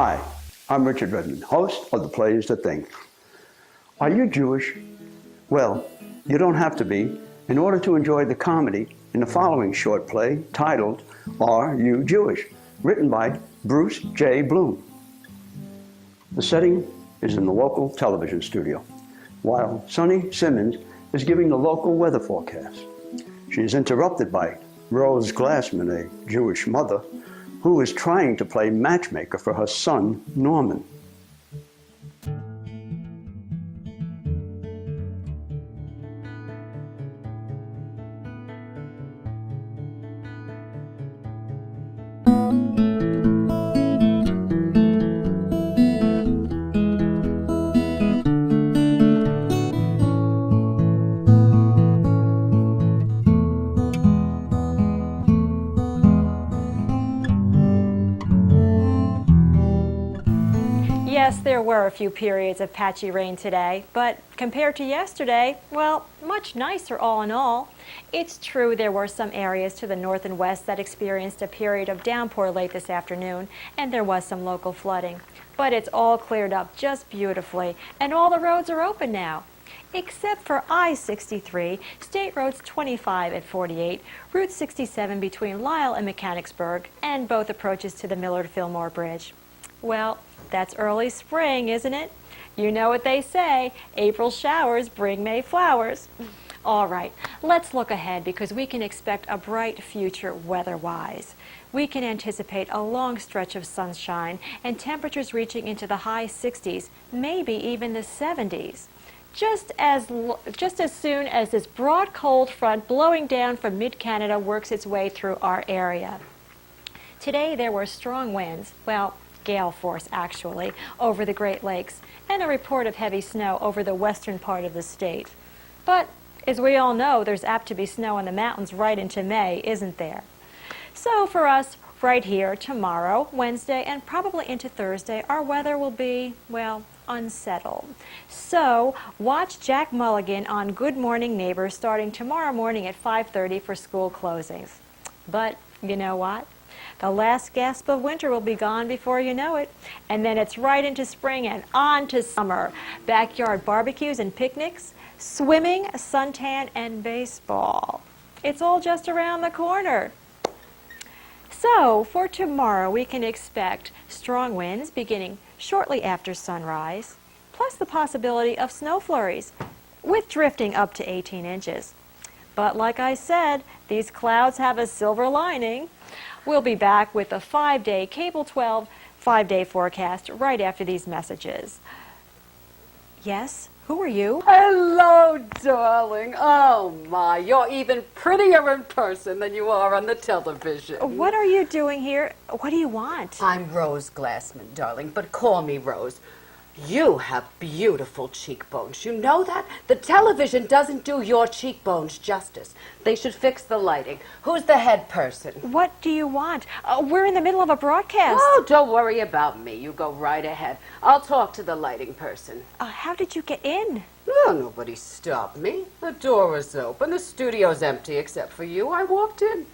Hi, I'm Richard Redmond, host of The Play is the Thing. Are you Jewish? Well, you don't have to be in order to enjoy the comedy in the following short play titled Are You Jewish? Written by Bruce J. Bloom. The setting is in the local television studio, while Sonny Simmons is giving the local weather forecast. She is interrupted by Rose Glassman, a Jewish mother, who is trying to play matchmaker for her son, Norman. Yes, there were a few periods of patchy rain today, but compared to yesterday, well, much nicer all in all. It's true there were some areas to the north and west that experienced a period of downpour late this afternoon, and there was some local flooding. But it's all cleared up just beautifully, and all the roads are open now. Except for I-63, State Roads 25 at 48, Route 67 between Lisle and Mechanicsburg, and both approaches to the Millard-Fillmore Bridge. Well, that's early spring, isn't it? You know what they say, April showers bring May flowers. All right, let's look ahead because we can expect a bright future weather-wise. We can anticipate a long stretch of sunshine and temperatures reaching into the high 60s, maybe even the 70s. Just as soon as this broad cold front blowing down from mid-Canada works its way through our area. Today there were strong winds, well, gale force actually, over the Great Lakes, and a report of heavy snow over the western part of the state. But as we all know, there's apt to be snow in the mountains right into May, isn't there? So for us, right here, tomorrow, Wednesday, and probably into Thursday, our weather will be, well, unsettled. So watch Jack Mulligan on Good Morning Neighbors starting tomorrow morning at 5:30 for school closings. But you know what? The last gasp of winter will be gone before you know it. And then it's right into spring and on to summer. Backyard barbecues and picnics, swimming, suntan, and baseball. It's all just around the corner. So for tomorrow, we can expect strong winds beginning shortly after sunrise, plus the possibility of snow flurries, with drifting up to 18 inches. But like I said, these clouds have a silver lining. We'll be back with a 5-day Cable 12 5-day forecast right after these messages. Yes? Who are you? Hello, darling. Oh, my. You're even prettier in person than you are on the television. What are you doing here? What do you want? I'm Rose Glassman, darling, but call me Rose. You have beautiful cheekbones. You know that? The television doesn't do your cheekbones justice. They should fix the lighting. Who's the head person? What do you want? We're in the middle of a broadcast. Oh, don't worry about me. You go right ahead. I'll talk to the lighting person. How did you get in? Oh, nobody stopped me. The door is open. The studio's empty except for you. I walked in.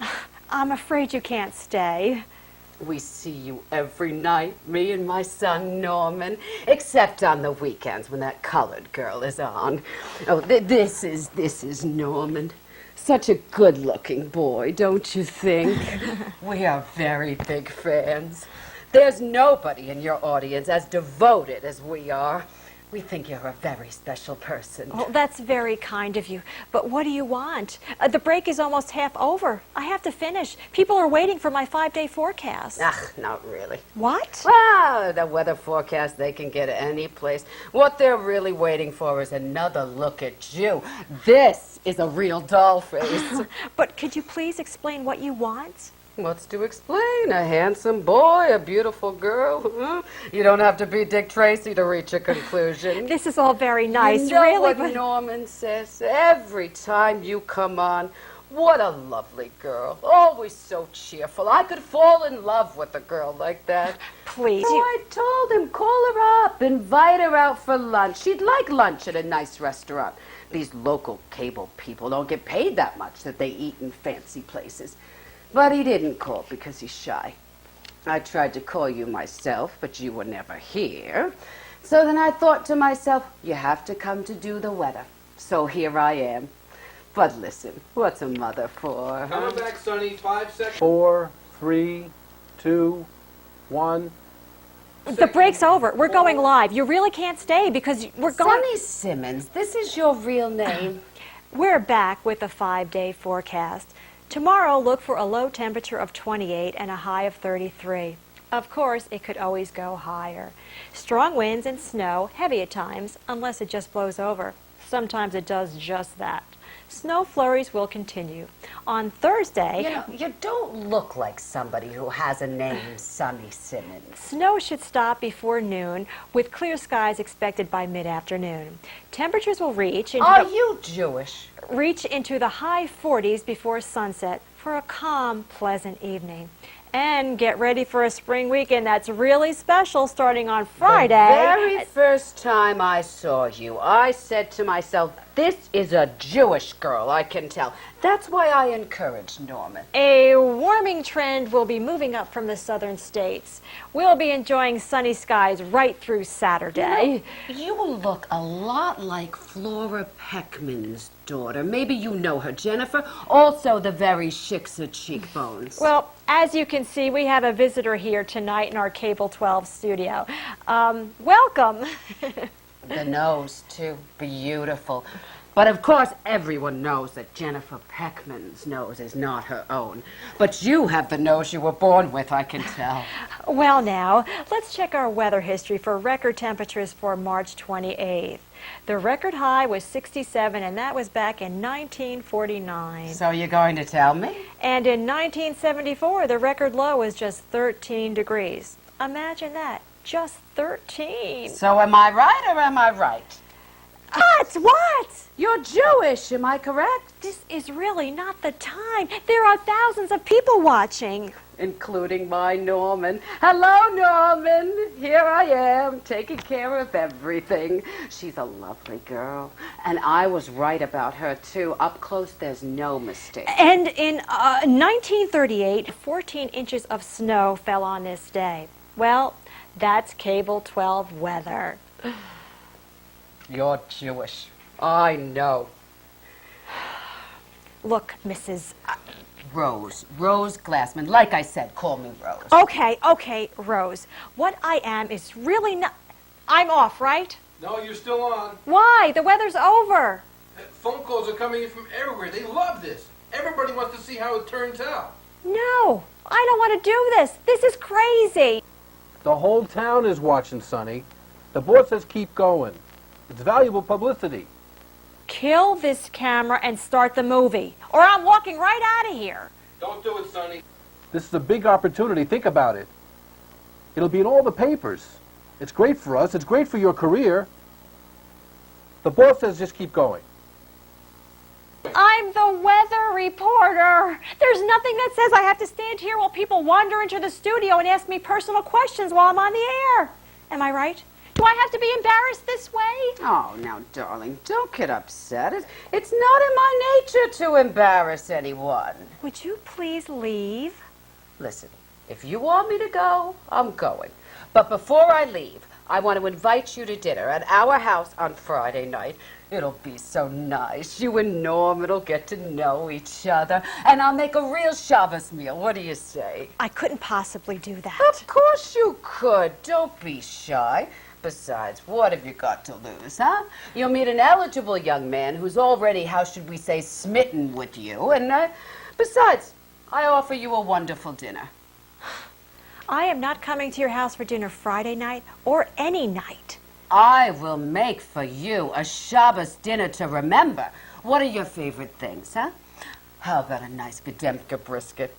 I'm afraid you can't stay. We see you every night, me and my son Norman, except on the weekends when that colored girl is on. Oh, this is Norman. Such a good-looking boy, don't you think? We are very big fans. There's nobody in your audience as devoted as we are. We think you're a very special person. Oh, that's very kind of you. But what do you want? The break is almost half over. I have to finish. People are waiting for my 5-day forecast. Not really. What? Well, the weather forecast they can get any place. What they're really waiting for is another look at you. This is a real doll face. But could you please explain what you want? What's to explain? A handsome boy, a beautiful girl. Huh? You don't have to be Dick Tracy to reach a conclusion. This is all very nice, you know really. what but Norman says every time you come on. What a lovely girl. Always so cheerful. I could fall in love with a girl like that. Please. So I told him, call her up, invite her out for lunch. She'd like lunch at a nice restaurant. These local cable people don't get paid that much that they eat in fancy places. But he didn't call because he's shy. I tried to call you myself, but you were never here. So then I thought to myself, you have to come to do the weather. So here I am. But listen, what's a mother for? Coming back, Sonny. 5 seconds. 4, 3, 2, 1. The break's over. We're going live. You really can't stay because we're going... Sonny Simmons, this is your real name. We're back with a 5-day forecast. Tomorrow, look for a low temperature of 28 and a high of 33. Of course, it could always go higher. Strong winds and snow, heavy at times, unless it just blows over. Sometimes it does just that. Snow flurries will continue. On Thursday... You know, you don't look like somebody who has a name, Sonny Simmons. Snow should stop before noon, with clear skies expected by mid-afternoon. Temperatures will reach You Jewish? reach into the high 40s before sunset for a calm, pleasant evening. And get ready for a spring weekend that's really special starting on Friday. The very first time I saw you, I said to myself, this is a Jewish girl, I can tell. That's why I encouraged Norman. A warming trend will be moving up from the southern states. We'll be enjoying sunny skies right through Saturday. You look a lot like Flora Peckman's daughter. Maybe you know her, Jennifer. Also the very shiksa cheekbones. Well, as you can see, we have a visitor here tonight in our Cable 12 studio. Welcome. The nose, too. Beautiful. But of course, everyone knows that Jennifer Peckman's nose is not her own. But you have the nose you were born with, I can tell. Well now, let's check our weather history for record temperatures for March 28th. The record high was 67, and that was back in 1949. So you're going to tell me? And in 1974, the record low was just 13 degrees. Imagine that, just 13. So am I right or am I right? What? You're Jewish, am I correct? This is really not the time. There are thousands of people watching. Including my Norman. Hello, Norman. Here I am, taking care of everything. She's a lovely girl. And I was right about her, too. Up close, there's no mistake. And in 1938, 14 inches of snow fell on this day. Well, that's Cable 12 weather. You're Jewish. I know. Look, Mrs. Rose Glassman. Like I said, call me Rose. Okay, Rose. What I am is really not... I'm off, right? No, you're still on. Why? The weather's over. Phone calls are coming in from everywhere. They love this. Everybody wants to see how it turns out. No, I don't want to do this. This is crazy. The whole town is watching, Sonny. The boss says keep going. It's valuable publicity. Kill this camera and start the movie, or I'm walking right out of here. Don't do it, Sonny. This is a big opportunity. Think about it. It'll be in all the papers. It's great for us. It's great for your career. The boss says just keep going. I'm the weather reporter. There's nothing that says I have to stand here while people wander into the studio and ask me personal questions while I'm on the air. Am I right? Do I have to be embarrassed this way? Oh, now, darling, don't get upset. It's not in my nature to embarrass anyone. Would you please leave? Listen, if you want me to go, I'm going. But before I leave, I want to invite you to dinner at our house on Friday night. It'll be so nice. You and Norman will get to know each other, and I'll make a real Shabbos meal. What do you say? I couldn't possibly do that. Of course you could. Don't be shy. Besides, what have you got to lose, huh? You'll meet an eligible young man who's already, how should we say, smitten with you. And besides, I offer you a wonderful dinner. I am not coming to your house for dinner Friday night or any night. I will make for you a Shabbos dinner to remember. What are your favorite things, huh? How about a nice Gedemka brisket?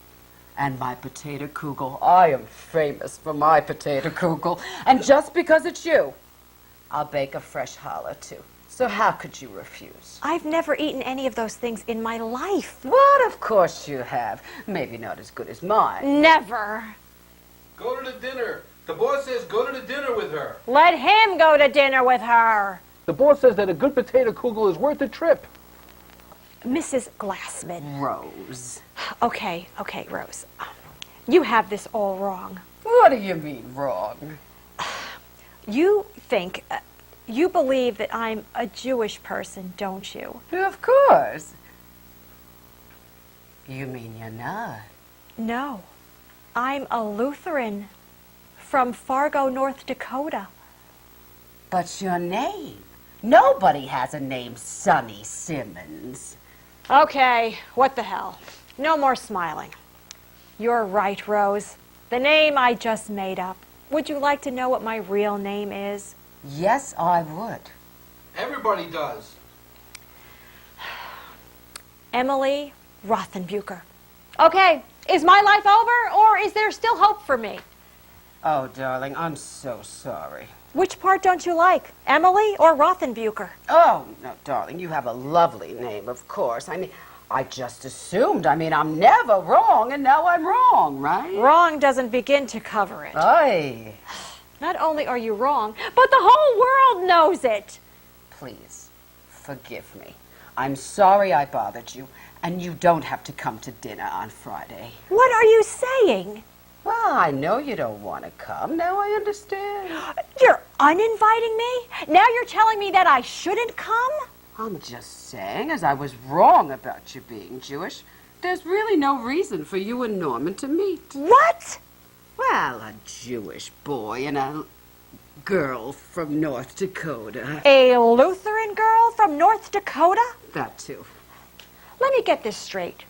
And my potato kugel. I am famous for my potato kugel. And just because it's you, I'll bake a fresh challah, too. So how could you refuse? I've never eaten any of those things in my life. What? Of course you have. Maybe not as good as mine. Never. Go to the dinner. The boss says go to the dinner with her. Let him go to dinner with her. The boss says that a good potato kugel is worth the trip. Mrs. Glassman. Rose. Okay, Rose. You have this all wrong. What do you mean, wrong? You think, you believe that I'm a Jewish person, don't you? Of course. You mean you're not? No, I'm a Lutheran from Fargo, North Dakota. But your name. Nobody has a name Sonny Simmons. Okay, what the hell? No more smiling. You're right, Rose. The name I just made up. Would you like to know what my real name is? Yes, I would. Everybody does. Emily Rothenbucher. Okay, is my life over, or is there still hope for me? Oh, darling, I'm so sorry. Which part don't you like, Emily or Rothenbucher? Oh, no, darling, you have a lovely name, of course. I just assumed. I'm never wrong, and now I'm wrong, right? Wrong doesn't begin to cover it. Aye. Not only are you wrong, but the whole world knows it. Please, forgive me. I'm sorry I bothered you, and you don't have to come to dinner on Friday. What are you saying? Well, I know you don't want to come. Now I understand. You're uninviting me? Now you're telling me that I shouldn't come? I'm just saying, as I was wrong about you being Jewish, there's really no reason for you and Norman to meet. What? Well, a Jewish boy and a girl from North Dakota. A Lutheran girl from North Dakota? That too. Let me get this straight.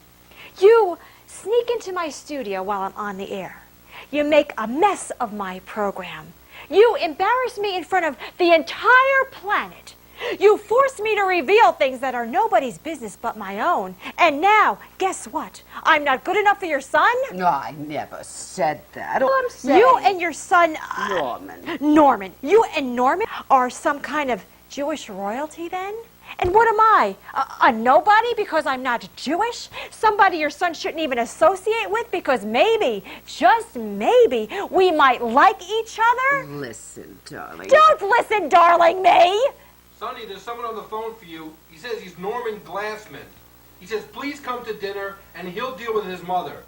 You sneak into my studio while I'm on the air. You make a mess of my program. You embarrass me in front of the entire planet. You force me to reveal things that are nobody's business but my own. And now, guess what? I'm not good enough for your son? No, I never said that. All I'm saying... You and your son... Norman. Norman. You and Norman are some kind of Jewish royalty then? And what am I? A nobody because I'm not Jewish? Somebody your son shouldn't even associate with because maybe, just maybe, we might like each other? Listen, darling. Don't listen, darling me! Sonny, there's someone on the phone for you. He says he's Norman Glassman. He says, please come to dinner, and he'll deal with his mother.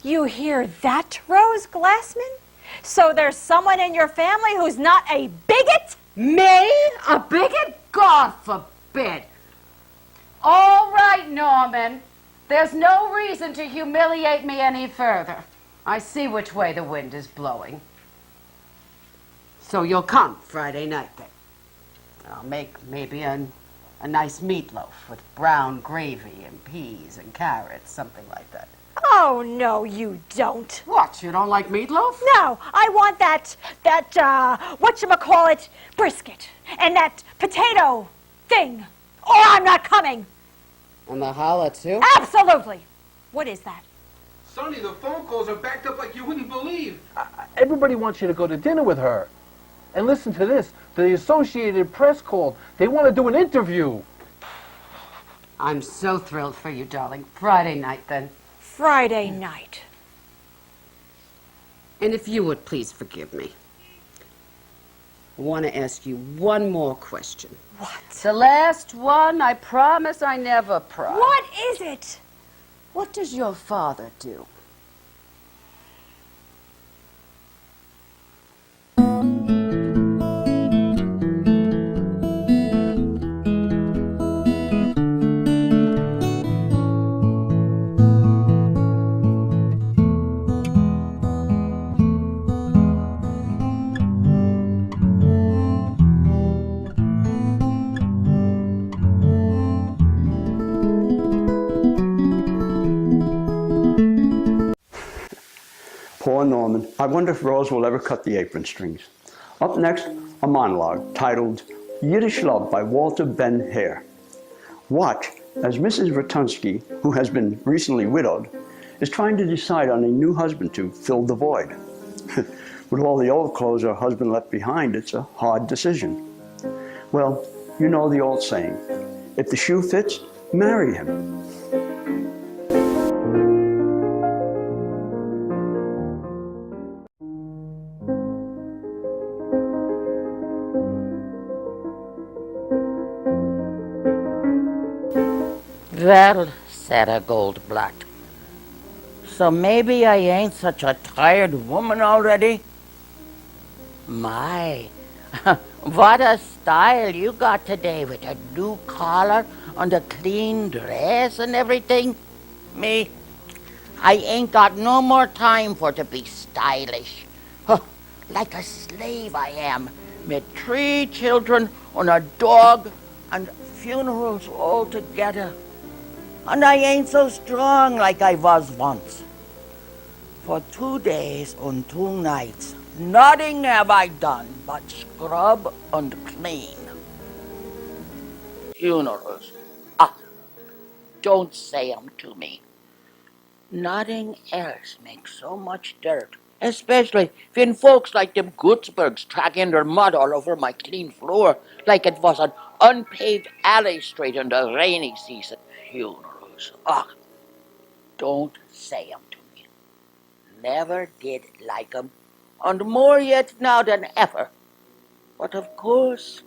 You hear that, Rose Glassman? So there's someone in your family who's not a bigot? Me? A bigot? God forbid. All right, Norman. There's no reason to humiliate me any further. I see which way the wind is blowing. So you'll come Friday night then. I'll make maybe a nice meatloaf with brown gravy and peas and carrots, something like that. Oh, no, you don't. What, you don't like meatloaf? No, I want that whatchamacallit, brisket, and that potato thing, or I'm not coming. And the challah, too? Absolutely. What is that? Sonny, the phone calls are backed up like you wouldn't believe. Everybody wants you to go to dinner with her. And listen to this. The Associated Press called. They want to do an interview. I'm so thrilled for you, darling. Friday night, then. Friday night. And if you would please forgive me, I want to ask you one more question. What? The last one. I promise I never pry. What is it? What does your father do? Poor Norman. I wonder if Rose will ever cut the apron strings. Up next, a monologue titled Yiddish Love by Walter Ben Hare. Watch as Mrs. Ratunsky, who has been recently widowed, is trying to decide on a new husband to fill the void. With all the old clothes her husband left behind, it's a hard decision. Well, you know the old saying, if the shoe fits, marry him. Well, said a Goldblatt, So maybe I ain't such a tired woman already? My, what a style you got today with a new collar and a clean dress and everything. Me, I ain't got no more time for to be stylish. Huh, like a slave I am, with 3 children and a dog and funerals all together. And I ain't so strong like I was once. For 2 days and 2 nights, nothing have I done but scrub and clean. Funerals. Ah, don't say 'em to me. Nothing else makes so much dirt, especially when folks like them Gutzbergs tracking their mud all over my clean floor like it was an unpaved alley street in the rainy season. Funerals. Ah, don't say 'em to me. Never did like 'em, and more yet now than ever. But of course,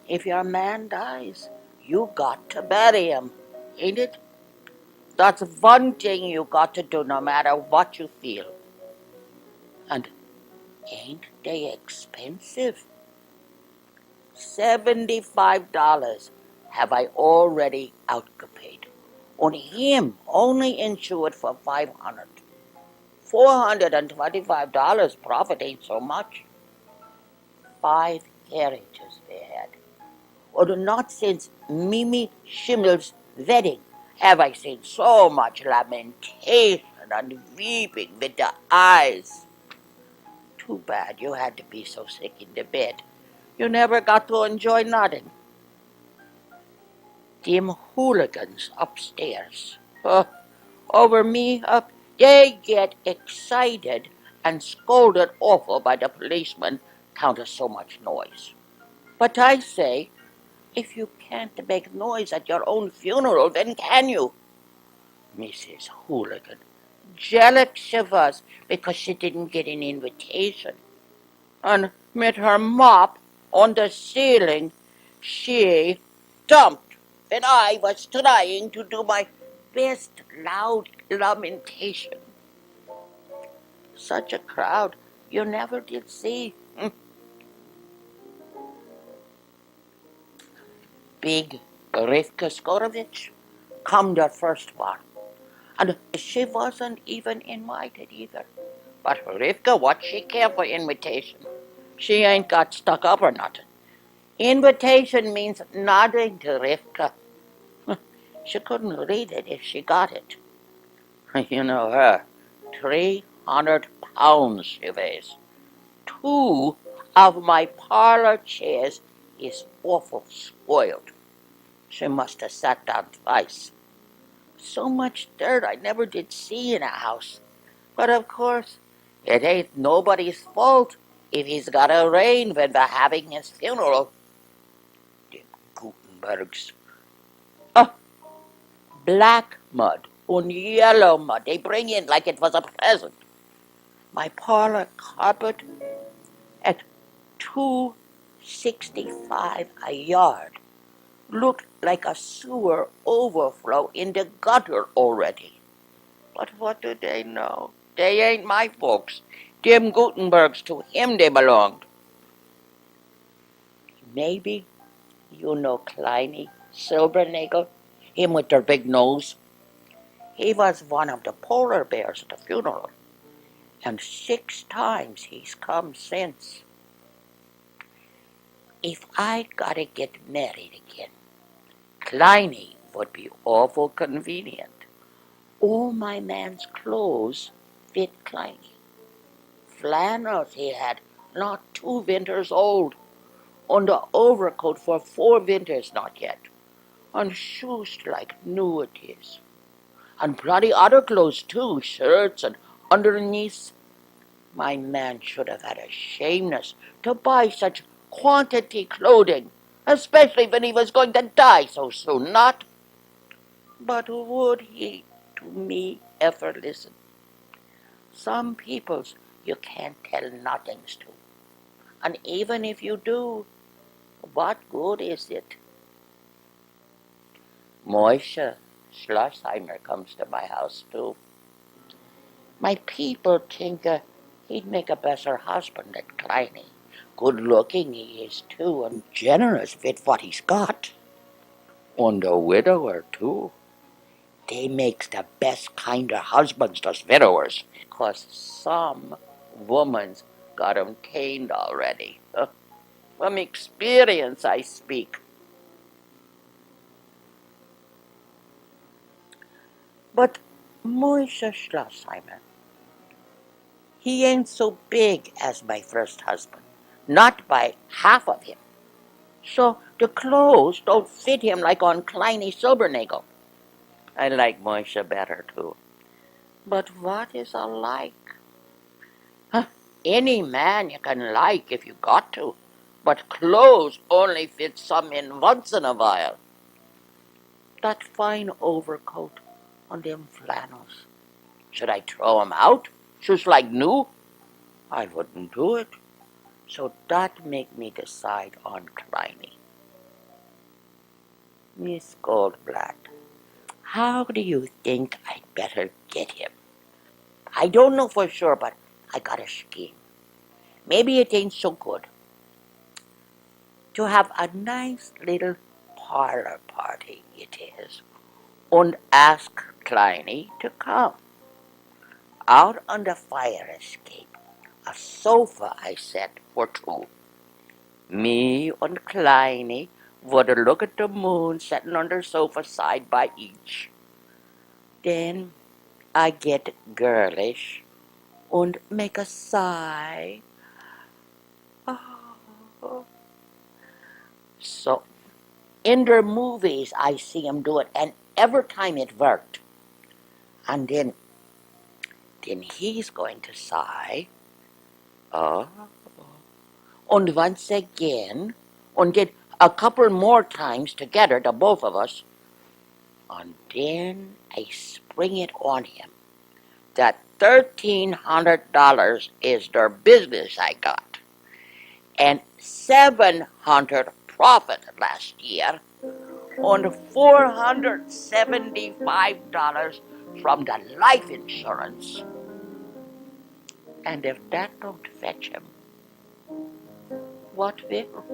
if your man dies, you got to bury him, ain't it? That's one thing you got to do no matter what you feel. And ain't they expensive? $75 have I already outpaid. On him only insured for $500. $425 profit ain't so much. 5 carriages they had. Or not since Mimi Schimmel's wedding have I seen so much lamentation and weeping with the eyes. Too bad you had to be so sick in the bed. You never got to enjoy nothing. Them hooligans upstairs, over me up, they get excited and scolded awful by the policeman count of so much noise. But I say, if you can't make noise at your own funeral, then can you? Mrs. Hooligan, jealous she was because she didn't get an invitation. And with her mop on the ceiling, she dumped when I was trying to do my best loud lamentation. Such a crowd you never did see. Big Rivka Skorovich come the first one. And she wasn't even invited either. But Rivka, what she care for invitation? She ain't got stuck up or nothing. Invitation means nothing to Rivka. She couldn't read it if she got it. You know her, 300 pounds she weighs. 2 of my parlor chairs is awful spoiled. She must have sat down twice. So much dirt I never did see in a house. But of course, it ain't nobody's fault if he's got a rain when we're having his funeral. Them Gutenbergs. Oh, black mud and yellow mud they bring in like it was a present. My parlor carpet at $2.65 a yard looked like a sewer overflow in the gutter already. But what do they know? They ain't my folks. Them Gutenbergs, to him they belonged. Maybe you know Kleiny Silbernagel, him with their big nose. He was one of the polar bears at the funeral, and 6 times he's come since. If I gotta get married again, Kleiny would be awful convenient. All my man's clothes fit Kleiny. Flannels he had, not 2 winters old, and the overcoat for 4 winters not yet, and shoes like new it is, and plenty other clothes too, shirts and underneath. My man should have had a shameness to buy such quantity clothing, especially when he was going to die so soon, not? But would he to me ever listen? Some peoples you can't tell nothings to, and even if you do, what good is it? Moishe Schlossheimer comes to my house too. My people think he'd make a better husband than Kleiny. Good looking he is too, and generous with what he's got. And a widower too. They makes the best kind of husbands, those widowers, 'cause some woman's got 'em caned already. From experience I speak. But Moishe Schlossheimer, he ain't so big as my first husband, not by half of him. So the clothes don't fit him like on Kleiny Silbernagel. I like Moishe better too. But what is a like? Huh, any man you can like if you got to, but clothes only fit some in once in a while. That fine overcoat on them flannels, should I throw 'em out, just like new? I wouldn't do it. So that make me decide on Kleiny. Miss Goldblatt, how do you think I'd better get him? I don't know for sure, but I got a scheme. Maybe it ain't so good. To have a nice little parlor party it is, and ask Kleiny to come. Out on the fire escape, a sofa I set for two. Me and Kleiny would look at the moon setting on the sofa side by each. Then I get girlish and make a sigh. Oh. So, in their movies, I see 'em do it, and every time it worked. And then he's going to sigh. Oh. And once again, and then a couple more times together, the both of us. And then I spring it on him that $1,300 is their business I got, and $700 profit last year, and $475 from the life insurance. And if that don't fetch him, what will?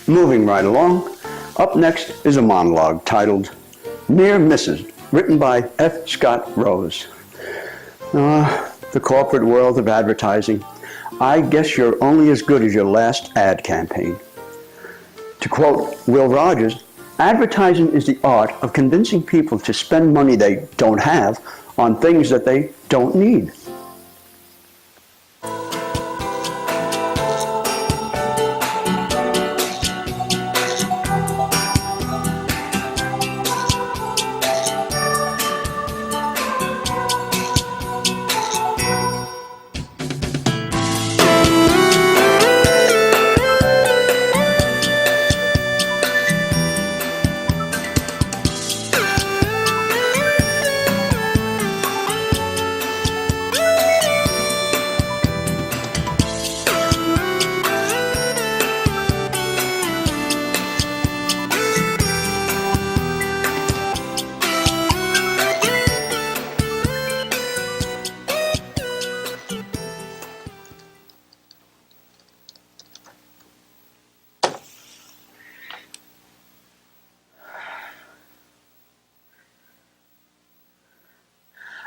Moving right along, up next is a monologue titled Near Misses, written by F. Scott Rose. The corporate world of advertising. I guess you're only as good as your last ad campaign. To quote Will Rogers, advertising is the art of convincing people to spend money they don't have on things that they don't need.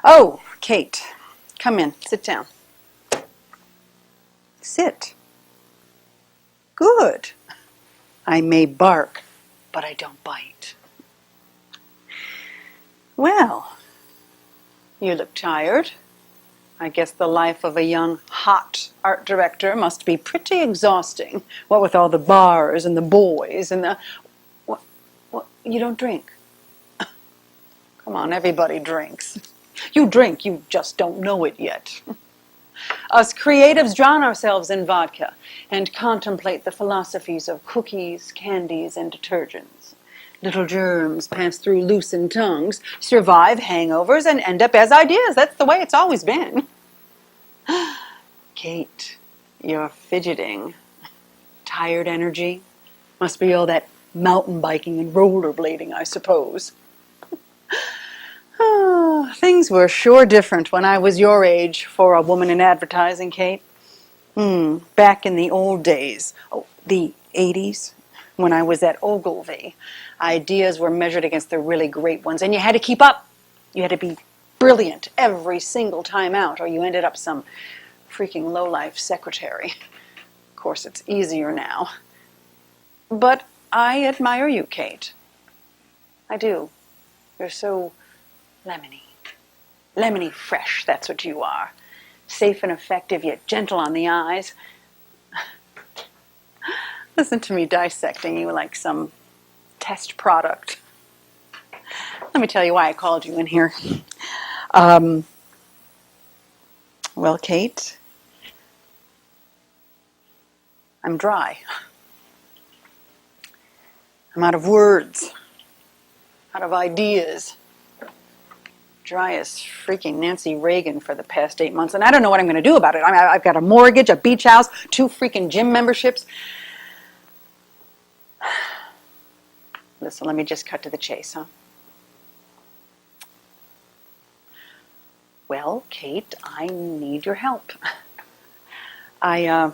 Oh, Kate, come in, sit down. Sit. Good. I may bark, but I don't bite. Well, you look tired. I guess the life of a young, hot art director must be pretty exhausting. What with all the bars and the boys and the... What, you don't drink? Come on, everybody drinks. You drink, you just don't know it yet. Us creatives drown ourselves in vodka and contemplate the philosophies of cookies, candies, and detergents. Little germs pass through loosened tongues, survive hangovers, and end up as ideas. That's the way it's always been. Kate, you're fidgeting. Tired energy? Must be all that mountain biking and rollerblading, I suppose. Oh, things were sure different when I was your age for a woman in advertising, Kate. Back in the old days, the 80s, when I was at Ogilvy, ideas were measured against the really great ones, and you had to keep up. You had to be brilliant every single time out, or you ended up some freaking lowlife secretary. Of course, it's easier now. But I admire you, Kate. I do. You're so lemony. Lemony fresh, that's what you are. Safe and effective, yet gentle on the eyes. Listen to me dissecting you like some test product. Let me tell you why I called you in here. Well, Kate, I'm dry. I'm out of words, out of ideas. Dry as freaking Nancy Reagan for the past 8 months, and I don't know what I'm going to do about it. I've got a mortgage, a beach house, 2 freaking gym memberships. Listen, let me just cut to the chase, huh? Well, Kate, I need your help. I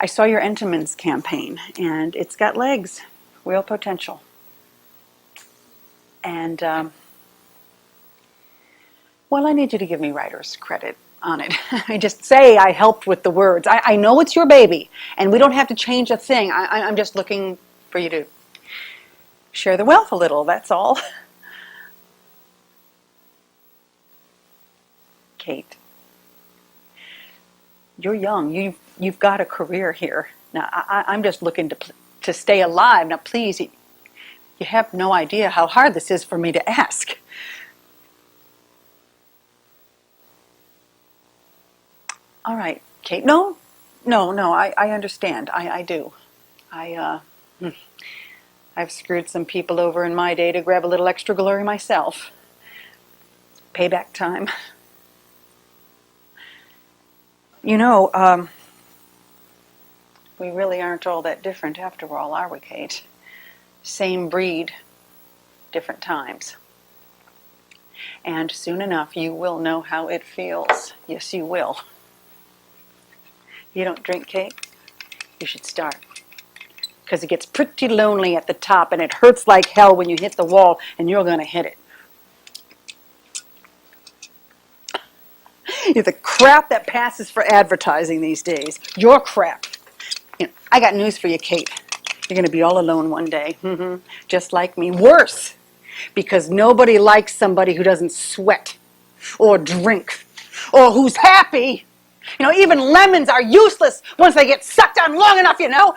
saw your Entenmann's campaign, and it's got legs, real potential. And, well, I need you to give me writer's credit on it. I just say I helped with the words. I know it's your baby, and we don't have to change a thing. I'm just looking for you to share the wealth a little, that's all. Kate, you're young. You've got a career here. Now, I'm just looking to stay alive. Now, please, you have no idea how hard this is for me to ask. All right, Kate. No, I understand. I do. I've screwed some people over in my day to grab a little extra glory myself. Payback time. You know, we really aren't all that different after all, are we, Kate? Same breed, different times. And soon enough, you will know how it feels. Yes, you will. You don't drink, Kate? You should start. Because it gets pretty lonely at the top, and it hurts like hell when you hit the wall, and you're going to hit it. You're the crap that passes for advertising these days. You're crap. You know, I got news for you, Kate. You're going to be all alone one day. Just like me. Worse. Because nobody likes somebody who doesn't sweat or drink or who's happy. You know, even lemons are useless once they get sucked on long enough, you know.